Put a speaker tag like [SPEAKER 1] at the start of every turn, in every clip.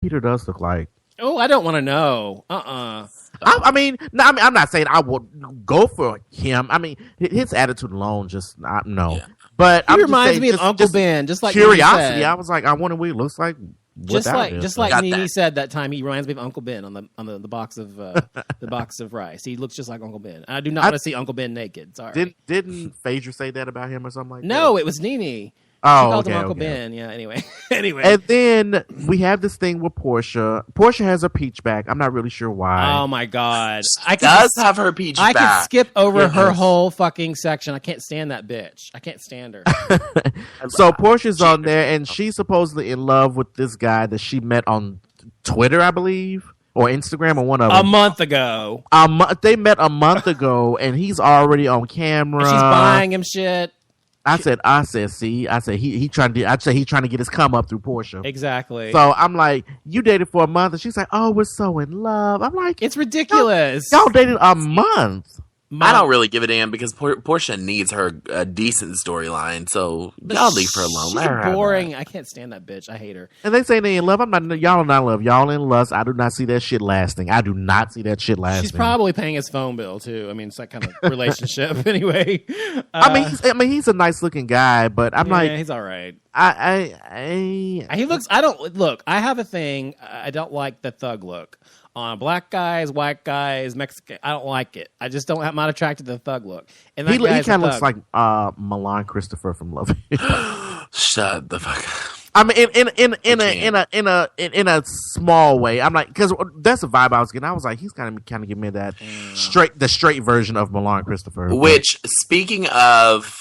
[SPEAKER 1] Peter does look like?
[SPEAKER 2] Oh, I don't want to know.
[SPEAKER 1] I mean, I'm not saying I would go for him. I mean, his attitude alone, just no. Yeah. But
[SPEAKER 2] he reminds me of Uncle Ben, just like
[SPEAKER 1] curiosity. I was like, I wonder what he looks like.
[SPEAKER 2] Just like Nene said that time, he reminds me of Uncle Ben on the box of the box of rice. He looks just like Uncle Ben. I do not want to see Uncle Ben naked. Sorry.
[SPEAKER 1] Didn't Phaedra say that about him or something like that?
[SPEAKER 2] No, it was Nene.
[SPEAKER 1] Oh,
[SPEAKER 2] she called him Uncle Ben. Yeah. Anyway.
[SPEAKER 1] And then we have this thing with Portia. Portia has her peach back. I'm not really sure why.
[SPEAKER 2] Oh my god,
[SPEAKER 3] she does have her peach back.
[SPEAKER 2] I could skip over her whole fucking section. I can't stand that bitch. I can't stand her.
[SPEAKER 1] So Portia's on there, and she's supposedly in love with this guy that she met on Twitter, I believe, or Instagram, or one of them.
[SPEAKER 2] A month ago.
[SPEAKER 1] They met a month ago, and he's already on camera.
[SPEAKER 2] And she's buying him shit.
[SPEAKER 1] I said, he trying to get his come up through Portia.
[SPEAKER 2] Exactly.
[SPEAKER 1] So I'm like, you dated for a month, and she's like, oh, we're so in love. I'm like,
[SPEAKER 2] it's ridiculous.
[SPEAKER 1] Y'all dated a month.
[SPEAKER 3] I don't really give a damn because Portia needs her a decent storyline, so y'all leave her alone.
[SPEAKER 2] She's boring. I can't stand that bitch. I hate her.
[SPEAKER 1] And they say they in love. Y'all are not in love. Y'all in lust. I do not see that shit lasting. She's
[SPEAKER 2] probably paying his phone bill too. I mean, it's that kind of relationship anyway.
[SPEAKER 1] I mean, he's a nice looking guy, but I'm like,
[SPEAKER 2] he's all right.
[SPEAKER 1] He
[SPEAKER 2] looks. I don't look. I have a thing. I don't like the thug look. On black guys, white guys, Mexican, I don't like it. I just don't. I'm not attracted to the thug look. And
[SPEAKER 1] he kind of looks like Milan Christopher from Love.
[SPEAKER 3] Shut the fuck up.
[SPEAKER 1] I mean, in a small way. I'm like, because that's the vibe I was getting. I was like, he's kind of giving me that straight version of Milan Christopher.
[SPEAKER 3] Which, speaking of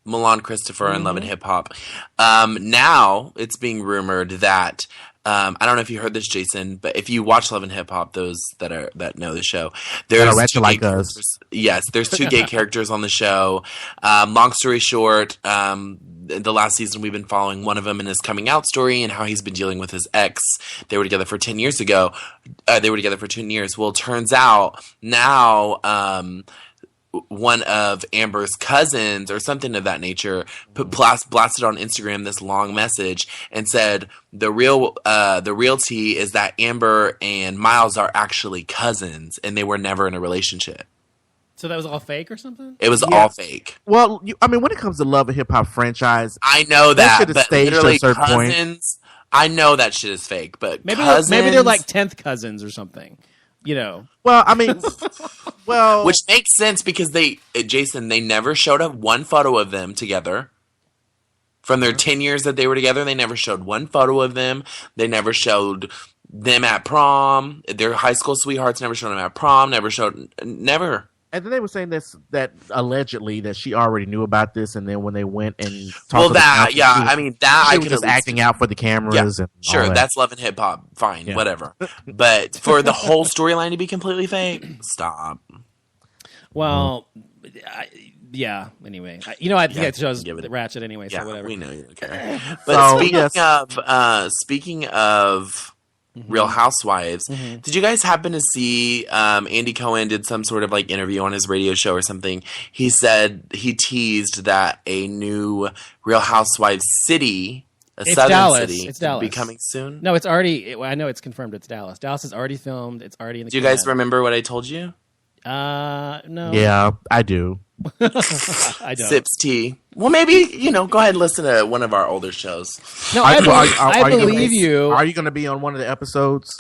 [SPEAKER 3] Milan Christopher and Love and Hip Hop, now it's being rumored that. I don't know if you heard this, Jason, but if you watch Love and Hip Hop, those that know the show, there's two gay characters. Yes, there's two gay characters on the show. Long story short, the last season we've been following one of them in his coming out story and how he's been dealing with his ex. They were together for 10 years ago. Well, it turns out now one of Amber's cousins or something of that nature blasted on Instagram this long message and said the real tea is that Amber and Miles are actually cousins and they were never in a relationship.
[SPEAKER 2] So that was all fake or something?
[SPEAKER 3] It was all fake.
[SPEAKER 1] Well, I mean, when it comes to Love and Hip Hop franchise,
[SPEAKER 3] I know that
[SPEAKER 1] but literally cousins,
[SPEAKER 3] I know that shit is fake, but
[SPEAKER 2] maybe they're like 10th cousins or something. You know.
[SPEAKER 1] Well, I mean,
[SPEAKER 3] which makes sense because they never showed up one photo of them together. From their 10 years that they were together, they never showed one photo of them. They never showed them at prom. Their high school sweethearts never showed them at prom. Never.
[SPEAKER 1] And then they were saying that allegedly that she already knew about this, and then when they went and talked
[SPEAKER 3] I
[SPEAKER 1] was just acting out for the cameras.
[SPEAKER 3] Yeah,
[SPEAKER 1] and
[SPEAKER 3] sure,
[SPEAKER 1] that.
[SPEAKER 3] That's Love and Hip Hop, fine, whatever. But for the whole storyline to be completely fake, stop.
[SPEAKER 2] Well, Anyway, I think that shows Ratchet anyway. So whatever.
[SPEAKER 3] We know you don't care. But speaking of. Real Housewives. Did you guys happen to see Andy Cohen did some sort of like interview on his radio show or something? He said he teased that a new Real Housewives city, city,
[SPEAKER 2] it's Dallas.
[SPEAKER 3] Be coming soon.
[SPEAKER 2] No, it's already. I know it's confirmed. It's Dallas. Dallas is already filmed. It's already in the.
[SPEAKER 3] Do you guys remember what I told you?
[SPEAKER 2] No.
[SPEAKER 1] Yeah, I do.
[SPEAKER 2] I don't.
[SPEAKER 3] Sips tea. Well, maybe, go ahead and listen to one of our older shows.
[SPEAKER 2] No, I believe you.
[SPEAKER 1] Are you going to be on one of the episodes?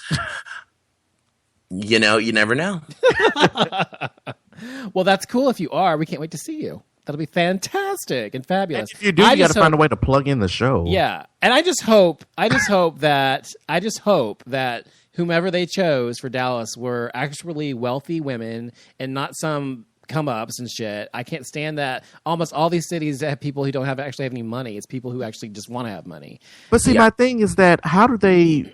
[SPEAKER 3] You never know.
[SPEAKER 2] Well, that's cool if you are. We can't wait to see you. That'll be fantastic and fabulous.
[SPEAKER 1] And if you do, you got to find a way to plug in the show.
[SPEAKER 2] Yeah. And I just hope that whomever they chose for Dallas were actually wealthy women and not some come-ups and shit. I can't stand that almost all these cities have people who don't actually have any money. It's people who actually just want to have money.
[SPEAKER 1] But see, my thing is that how do they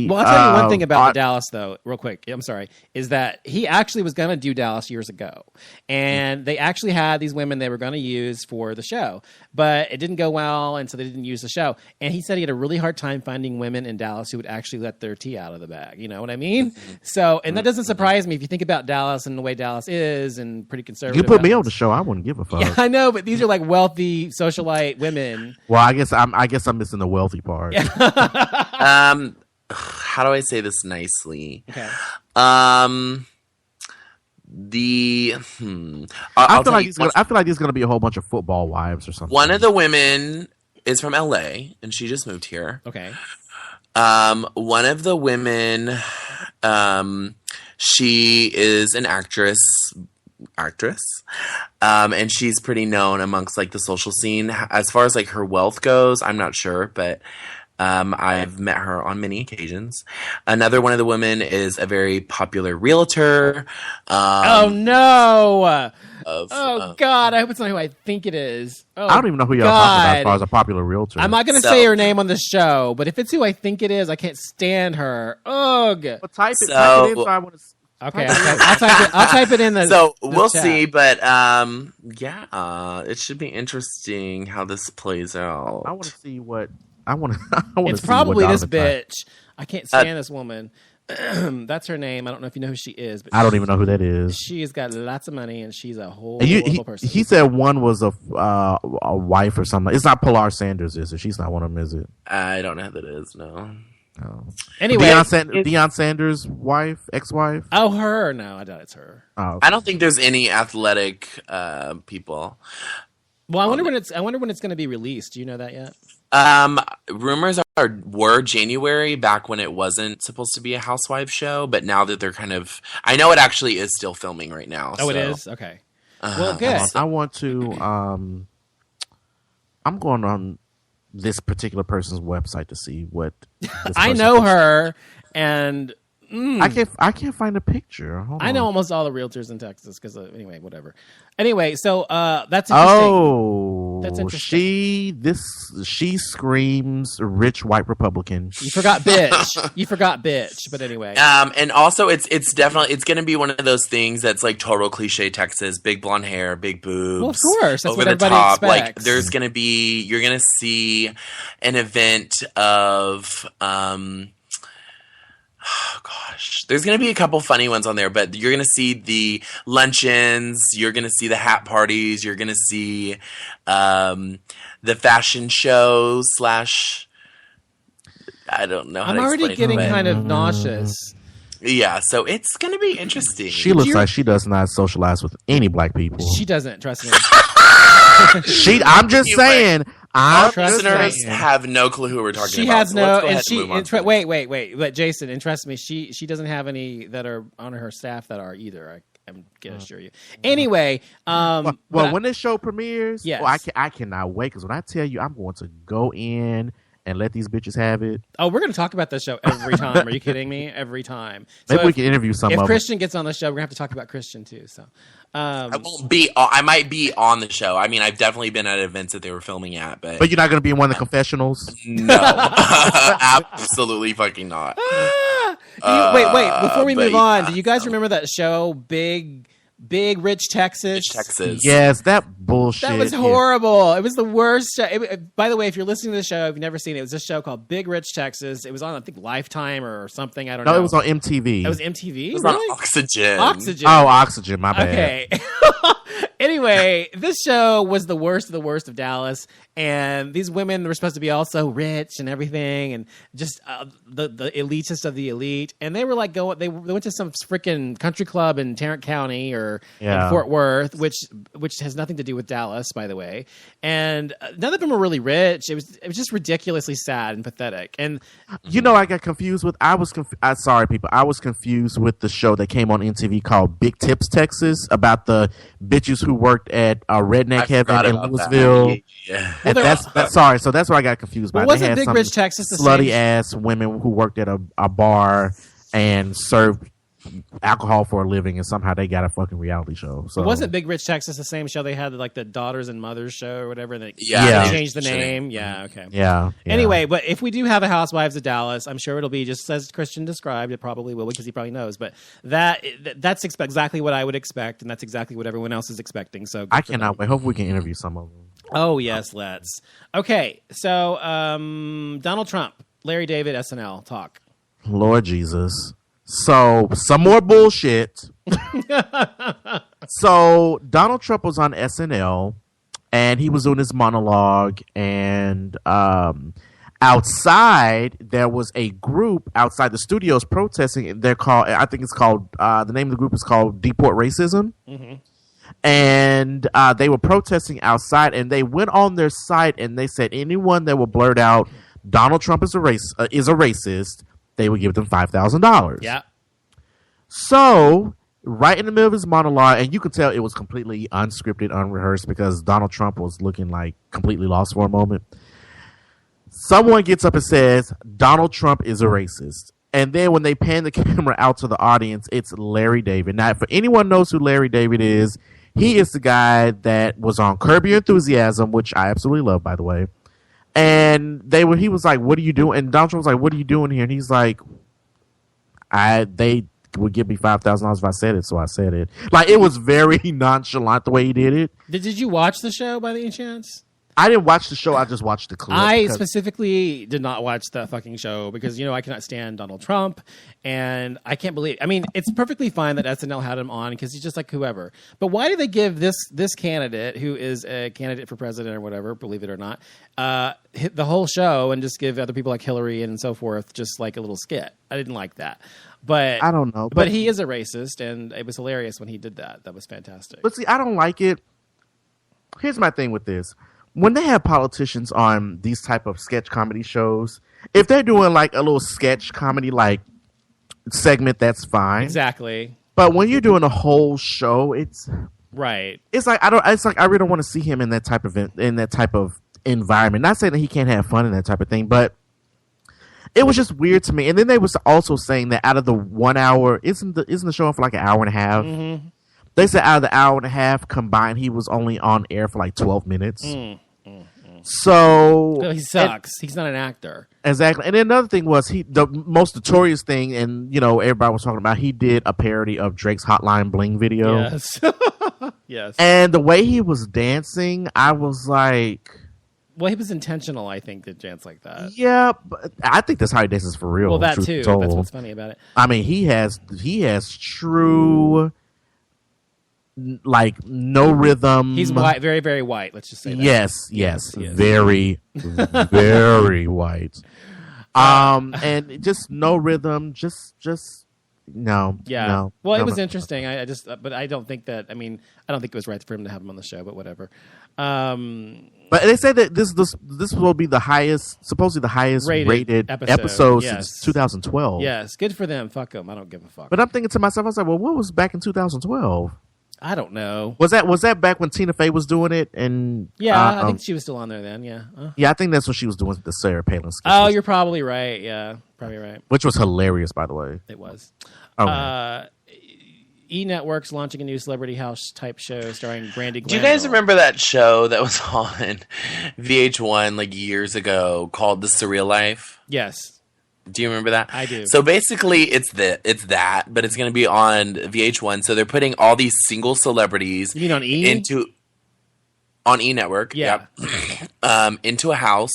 [SPEAKER 2] Well, I'll tell you one thing about Dallas, though, real quick. I'm sorry. Is that he actually was going to do Dallas years ago. And they actually had these women they were going to use for the show. But it didn't go well, and so they didn't use the show. And he said he had a really hard time finding women in Dallas who would actually let their tea out of the bag. You know what I mean? So, and that doesn't surprise me if you think about Dallas and the way Dallas is and pretty conservative.
[SPEAKER 1] You put me on the show, I wouldn't give a fuck.
[SPEAKER 2] Yeah, I know, but these are like wealthy socialite women.
[SPEAKER 1] Well, I guess I'm missing the wealthy part.
[SPEAKER 3] How do I say this nicely?
[SPEAKER 2] Okay.
[SPEAKER 3] The
[SPEAKER 1] I feel like there's gonna be a whole bunch of football wives or something.
[SPEAKER 3] One of the women is from LA and she just moved here.
[SPEAKER 2] Okay.
[SPEAKER 3] One of the women, she is an actress, and she's pretty known amongst like the social scene. As far as like her wealth goes, I'm not sure, but I've met her on many occasions. Another one of the women is a very popular realtor.
[SPEAKER 2] Oh no! God! I hope it's not who I think it is. Oh,
[SPEAKER 1] I don't even know who y'all talking about as far as a popular realtor.
[SPEAKER 2] I'm not going to say her name on the show, but if it's who I think it is, I can't stand her. Ugh.
[SPEAKER 1] Well, type it in so I want to.
[SPEAKER 2] Okay, I'll type it in the.
[SPEAKER 3] So
[SPEAKER 2] the
[SPEAKER 3] we'll
[SPEAKER 2] chat.
[SPEAKER 3] see, but yeah, it should be interesting how this plays out.
[SPEAKER 1] I want to see what. I want to.
[SPEAKER 2] It's probably this bitch. I can't stand this woman. That's her name. I don't know if you know who she is, but
[SPEAKER 1] I don't even know who that is.
[SPEAKER 2] She has got lots of money, and she's a horrible person.
[SPEAKER 1] He said one was a wife or something. It's not Pilar Sanders, is it? She's not one of them, is it?
[SPEAKER 3] I don't know who that is. No.
[SPEAKER 1] Oh.
[SPEAKER 2] Anyway,
[SPEAKER 1] Deion Sanders' wife, ex-wife.
[SPEAKER 2] Oh, her? No, I doubt it's her.
[SPEAKER 1] Oh, okay.
[SPEAKER 3] I don't think there's any athletic people.
[SPEAKER 2] Well, I wonder when it's going to be released. Do you know that yet?
[SPEAKER 3] Rumors were January, back when it wasn't supposed to be a housewife show, but now that they're kind of, I know it actually is still filming right now.
[SPEAKER 2] Oh, so. It is? Okay. Well, good.
[SPEAKER 1] I want to, I'm going on this particular person's website to see what
[SPEAKER 2] I know her, and
[SPEAKER 1] I can't find a picture.
[SPEAKER 2] I know almost all the realtors in Texas because anyway, whatever. Anyway, so that's interesting.
[SPEAKER 1] Oh,
[SPEAKER 2] that's interesting.
[SPEAKER 1] She screams rich white Republican.
[SPEAKER 2] You forgot bitch. But anyway,
[SPEAKER 3] and also it's definitely going to be one of those things that's like total cliche Texas, big blonde hair, big boobs.
[SPEAKER 2] Well, of course, that's
[SPEAKER 3] over
[SPEAKER 2] what
[SPEAKER 3] the
[SPEAKER 2] everybody
[SPEAKER 3] top.
[SPEAKER 2] expects.
[SPEAKER 3] Like there's going to be, you're going to see an event of oh gosh, there's going to be a couple funny ones on there, but you're going to see the luncheons, you're going to see the hat parties, you're going to see the fashion show / I don't know how
[SPEAKER 2] I'm
[SPEAKER 3] to
[SPEAKER 2] already
[SPEAKER 3] explain
[SPEAKER 2] getting
[SPEAKER 3] it.
[SPEAKER 2] kind of nauseous.
[SPEAKER 3] Yeah, so it's going to be interesting.
[SPEAKER 1] She looks like she does not socialize with any black people.
[SPEAKER 2] She doesn't, trust me.
[SPEAKER 1] I'm just saying.
[SPEAKER 3] Our listeners have no clue who we're talking
[SPEAKER 2] she
[SPEAKER 3] about.
[SPEAKER 2] Has no, and she. Wait. But Jason, and trust me, she doesn't have any that are on her staff that are either. I'm gonna assure you. Anyway,
[SPEAKER 1] well, when this show premieres,
[SPEAKER 2] yes.
[SPEAKER 1] I cannot wait because when I tell you, I'm going to go in and let these bitches have it.
[SPEAKER 2] Oh, we're going to talk about this show every time. Are you kidding me? Every time. So
[SPEAKER 1] maybe we can interview some of them.
[SPEAKER 2] If Christian gets on the show, we're going to have to talk about Christian too. So
[SPEAKER 3] I won't be. I might be on the show. I mean, I've definitely been at events that they were filming at, but
[SPEAKER 1] you're not going to be in one of the confessionals.
[SPEAKER 3] No, absolutely fucking not.
[SPEAKER 2] Wait. Before we move on, do you guys remember that show, Big Rich Texas?
[SPEAKER 1] Yes, that bullshit.
[SPEAKER 2] That was horrible. It was the worst show. By the way, if you're listening to the show, if you've never seen it, it was this show called Big Rich Texas. It was on, I think, Lifetime or something. I don't know.
[SPEAKER 1] No, it was on MTV.
[SPEAKER 2] It was MTV?
[SPEAKER 3] It was
[SPEAKER 2] really?
[SPEAKER 3] on Oxygen.
[SPEAKER 1] Oh, Oxygen. My bad.
[SPEAKER 2] Okay. Anyway, this show was the worst of Dallas, and these women were supposed to be all so rich and everything, and just the elitist of the elite. And they were like they went to some freaking country club in Tarrant County or in Fort Worth, which has nothing to do with Dallas, by the way. And none of them were really rich. It was just ridiculously sad and pathetic. And
[SPEAKER 1] I got confused with. Sorry, people. I was confused with the show that came on MTV called Big Tips Texas about the bitches who worked at Redneck Heaven in Louisville.
[SPEAKER 3] Yeah.
[SPEAKER 1] And that's sorry. So that's where I got confused by.
[SPEAKER 2] Wasn't Big Rich Texas the
[SPEAKER 1] slutty ass women who worked at a bar and served alcohol for a living, and somehow they got a fucking reality show. So
[SPEAKER 2] wasn't Big Rich Texas the same show they had, like the Daughters and Mothers show or whatever? They changed the name. Yeah, okay.
[SPEAKER 1] Yeah.
[SPEAKER 2] Anyway, but if we do have a Housewives of Dallas, I'm sure it'll be just as Christian described. It probably will because he probably knows. But that's exactly what I would expect, and that's exactly what everyone else is expecting. So
[SPEAKER 1] I cannot wait. Hopefully, we can interview some of them.
[SPEAKER 2] Oh yes, let's. Okay, so Donald Trump, Larry David, SNL talk.
[SPEAKER 1] Lord Jesus. So, some more bullshit. So, Donald Trump was on SNL, and he was doing his monologue, and outside, there was a group outside the studios protesting. They're called, I think it's called, the name of the group is called Deport Racism. Mm-hmm. And they were protesting outside, and they went on their site and they said anyone that will blurt out Donald Trump is a racist, they would give them $5,000.
[SPEAKER 2] Yeah.
[SPEAKER 1] So right in the middle of his monologue, and you could tell it was completely unscripted, unrehearsed, because Donald Trump was looking like completely lost for a moment. Someone gets up and says, Donald Trump is a racist. And then when they pan the camera out to the audience, it's Larry David. Now, for anyone knows who Larry David is, he is the guy that was on Curb Your Enthusiasm, which I absolutely love, by the way. And he was like, what are you doing? And Donald Trump was like, what are you doing here? And he's like, they would give me $5,000 if I said it, so I said it. Like, it was very nonchalant the way he did it.
[SPEAKER 2] Did you watch the show by any chance?
[SPEAKER 1] I didn't watch the show. I just watched the clip.
[SPEAKER 2] I specifically did not watch the fucking show because, I cannot stand Donald Trump. And I can't believe... I mean, it's perfectly fine that SNL had him on because he's just like whoever. But why did they give this candidate, who is a candidate for president or whatever, believe it or not, hit the whole show and just give other people like Hillary and so forth just like a little skit? I didn't like that. But
[SPEAKER 1] I don't know.
[SPEAKER 2] But he is a racist, and it was hilarious when he did that. That was fantastic.
[SPEAKER 1] But see, I don't like it. Here's my thing with this. When they have politicians on these type of sketch comedy shows, if they're doing like a little sketch comedy like segment, that's fine.
[SPEAKER 2] Exactly.
[SPEAKER 1] But when you're doing a whole show, it's
[SPEAKER 2] right.
[SPEAKER 1] It's like I really don't want to see him in that type of environment. Not saying that he can't have fun in that type of thing, but it was just weird to me. And then they was also saying that out of the 1 hour, isn't the show for like an hour and a half? Mm-hmm. They said out of the hour and a half combined, he was only on air for like 12 minutes. So
[SPEAKER 2] he sucks. He's not an actor.
[SPEAKER 1] Exactly. And then another thing was the most notorious thing, and everybody was talking about, he did a parody of Drake's Hotline Bling video.
[SPEAKER 2] Yes. Yes.
[SPEAKER 1] And the way he was dancing, I was like,
[SPEAKER 2] well, he was intentional, I think, to dance like that.
[SPEAKER 1] Yeah, but I think that's how he dances for real.
[SPEAKER 2] Well, that too. That's what's funny about it.
[SPEAKER 1] I mean, he has true, like, no rhythm.
[SPEAKER 2] He's white, very, very white. Let's just say that.
[SPEAKER 1] Yes, very, very white. And just no rhythm. Just no.
[SPEAKER 2] Yeah.
[SPEAKER 1] No.
[SPEAKER 2] Well,
[SPEAKER 1] no,
[SPEAKER 2] it was
[SPEAKER 1] no.
[SPEAKER 2] interesting. But I don't think that. I mean, I don't think it was right for him to have him on the show. But whatever.
[SPEAKER 1] But they say that this will be supposedly the highest rated episode since 2012.
[SPEAKER 2] Yes, good for them. Fuck them. I don't give a fuck.
[SPEAKER 1] But I'm thinking to myself, I was like, well, what was back in 2012?
[SPEAKER 2] I don't know.
[SPEAKER 1] Was that back when Tina Fey was doing it? And
[SPEAKER 2] yeah, I think she was still on there then. Yeah.
[SPEAKER 1] Yeah, I think that's what she was doing, the Sarah Palin sketch.
[SPEAKER 2] Oh, you're probably right. Yeah, probably right.
[SPEAKER 1] Which was hilarious, by the way.
[SPEAKER 2] It was.
[SPEAKER 1] Okay.
[SPEAKER 2] E! Network's launching a new Celebrity House type show starring Brandy Glanville.
[SPEAKER 3] Do you guys remember that show that was on VH1 like years ago called The Surreal Life?
[SPEAKER 2] Yes.
[SPEAKER 3] Do you remember that?
[SPEAKER 2] I do.
[SPEAKER 3] So basically, it's that, but it's going to be on VH1. So they're putting all these single celebrities.
[SPEAKER 2] You mean on E?
[SPEAKER 3] On E! Network.
[SPEAKER 2] Yeah.
[SPEAKER 3] Yep. Into a house,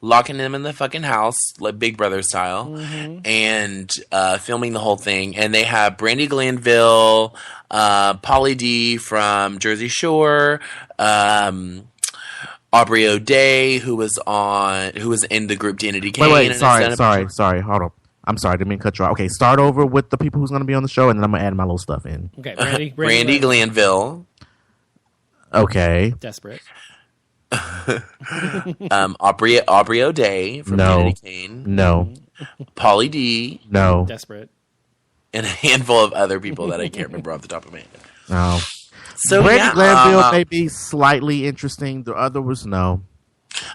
[SPEAKER 3] locking them in the fucking house, like Big Brother style, and filming the whole thing. And they have Brandy Glanville, Pauly D from Jersey Shore, Aubrey O'Day, who was in the group Danity Kane.
[SPEAKER 1] Wait, sorry, hold on. I'm sorry, didn't mean to cut you off. Okay, start over with the people who's going to be on the show, and then I'm going to add my little stuff in.
[SPEAKER 2] Okay,
[SPEAKER 3] Brandy Glanville.
[SPEAKER 1] Okay.
[SPEAKER 2] Desperate.
[SPEAKER 3] Aubrey O'Day from Danity Kane.
[SPEAKER 1] No.
[SPEAKER 3] Pauly D.
[SPEAKER 1] No.
[SPEAKER 2] Desperate.
[SPEAKER 3] And a handful of other people that I can't remember off the top of my head.
[SPEAKER 1] No.
[SPEAKER 3] So
[SPEAKER 1] Brandy Glanville may be slightly interesting. The other was no.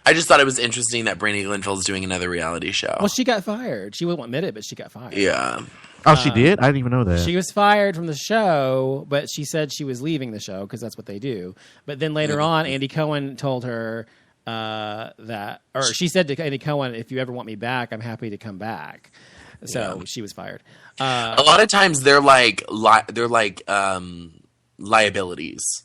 [SPEAKER 3] I just thought it was interesting that Brandy Glanville's doing another reality show.
[SPEAKER 2] Well, she got fired. She won't admit it, but she got fired.
[SPEAKER 3] Yeah.
[SPEAKER 1] Oh, she did? I didn't even know that.
[SPEAKER 2] She was fired from the show, but she said she was leaving the show because that's what they do. But then later on, Andy Cohen told her she said to Andy Cohen, if you ever want me back, I'm happy to come back. So she was fired.
[SPEAKER 3] A lot of times they're like liabilities.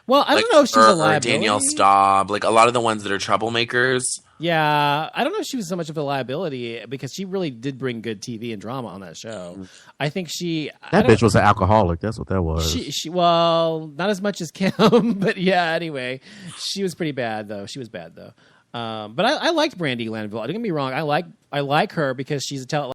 [SPEAKER 2] Well, I don't know if she's a liability.
[SPEAKER 3] Or Danielle Staub, like a lot of the ones that are troublemakers.
[SPEAKER 2] Yeah, I don't know if she was so much of a liability because she really did bring good TV and drama on that show. I think that
[SPEAKER 1] bitch was an alcoholic. That's what that was.
[SPEAKER 2] Well, not as much as Kim, but yeah. Anyway, she was pretty bad though. She was bad though. But I liked Brandy Glanville. Don't get me wrong. I like her because she's a